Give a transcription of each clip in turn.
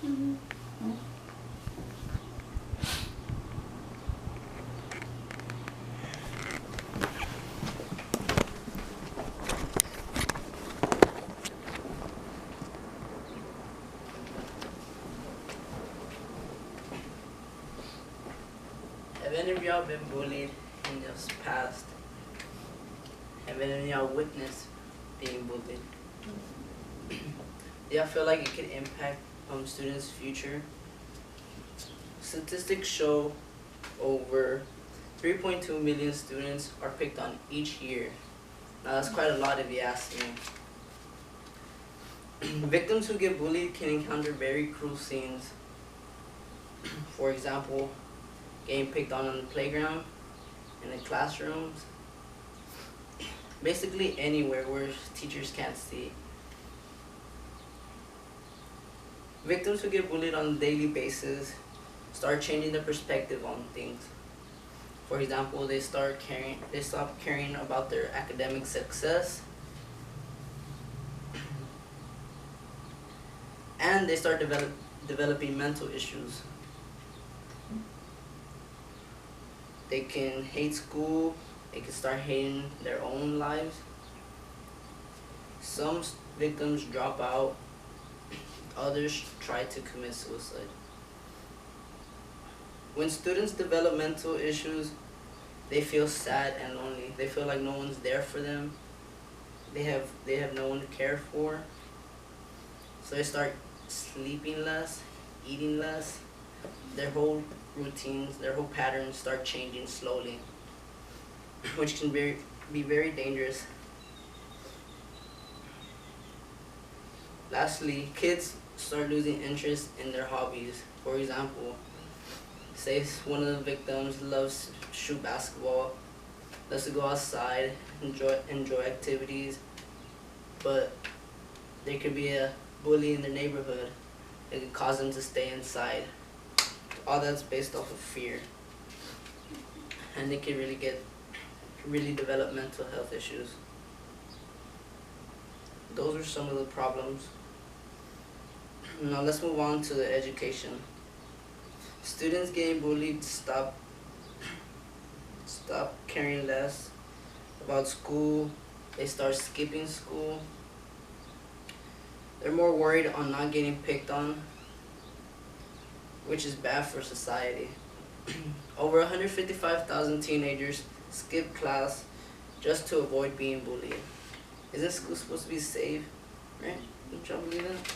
Mhm. Have any of y'all been bullied in your past? Have any of y'all witnessed being bullied? Do y'all feel like it could impact students' future? Statistics show over 3.2 million students are picked on each year. Now that's quite a lot if you ask me. Victims who get bullied can encounter very cruel scenes. For example, getting picked on the playground, in the classrooms, basically anywhere where teachers can't see. Victims who get bullied on a daily basis start changing their perspective on things. For example, they stop caring about their academic success, and they start developing mental issues. They can hate school, they can start hating their own lives. Some victims drop out, others try to commit suicide. When students develop mental issues, they feel sad and lonely. They feel like no one's there for them. They have no one to care for. So they start sleeping less, eating less. Their whole routines, their whole patterns start changing slowly, which can be very dangerous. Lastly, kids start losing interest in their hobbies. For example, say one of the victims loves to shoot basketball, loves to go outside, enjoy activities, but there could be a bully in their neighborhood that could cause them to stay inside. All that's based off of fear, and they can really develop mental health issues. Those are some of the problems. Now let's move on to the education. Students getting bullied stop caring less about school. They start skipping school. They're more worried on not getting picked on, which is bad for society. Over 155,000 teenagers skip class just to avoid being bullied. Isn't school supposed to be safe, right? Don't y'all believe that?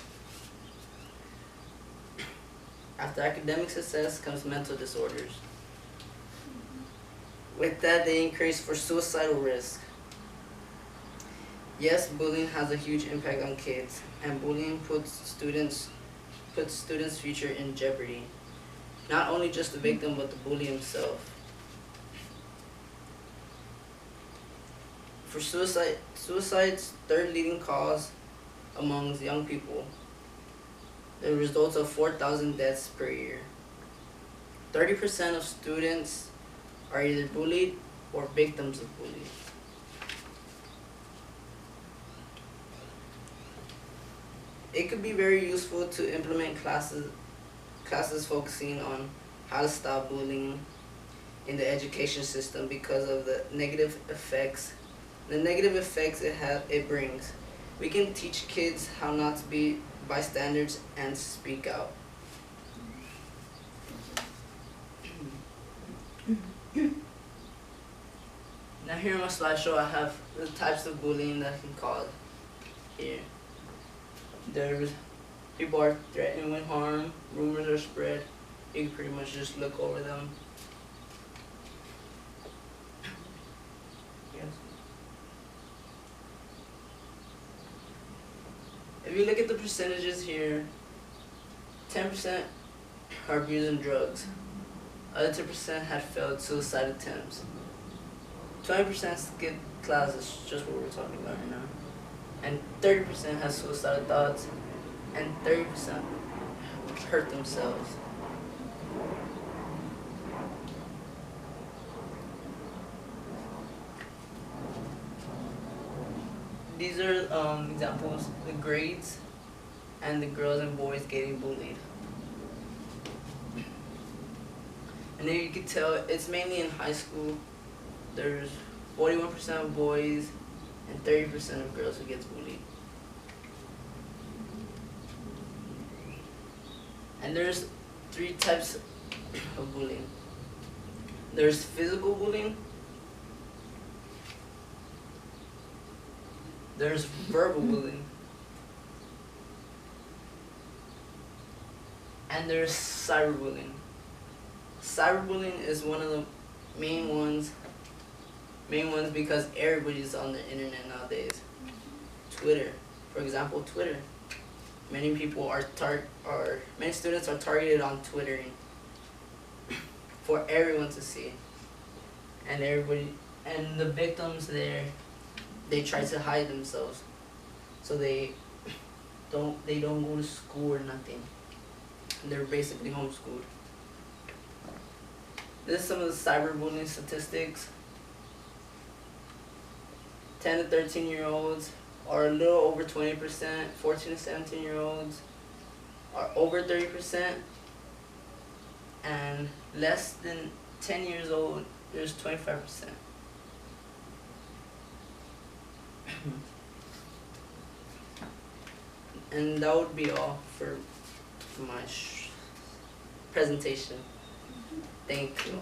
After academic success comes mental disorders. With that, they increase for suicidal risk. Yes, bullying has a huge impact on kids, and bullying puts students' future in jeopardy. Not only just the victim, but the bully himself. For suicide's third leading cause amongst young people. The results of 4,000 deaths per year. 30% of students are either bullied or victims of bullying. It could be very useful to implement classes focusing on how to stop bullying in the education system because of the negative effects it brings. We can teach kids how not to be bystanders and speak out. Now here in my slideshow I have the types of bullying that can cause here. There's people are threatened with harm, rumors are spread. You can pretty much just look over them. Yes. If you look at the percentages here, 10% are abusing drugs. Other 10% had failed suicide attempts. 20% skip classes, just what we're talking about right now. And 30% has suicidal thoughts, and 30% hurt themselves. These are examples, the grades. and the girls and boys getting bullied. And then you can tell it's mainly in high school. There's 41% of boys and 30% of girls who gets bullied. And there's 3 types of bullying. There's physical bullying, there's verbal bullying, and there's cyberbullying. Cyberbullying is one of the main ones because everybody's on the internet nowadays. Twitter, for example, Twitter. Many people many students are targeted on Twitter for everyone to see, and the victims there, they try to hide themselves, so they don't go to school or nothing. They're basically homeschooled. This is some of the cyberbullying statistics. 10 to 13-year-olds are a little over 20%. 14 to 17-year-olds are over 30%. And less than 10 years old, there's 25%. And that would be all for my presentation. Thank you.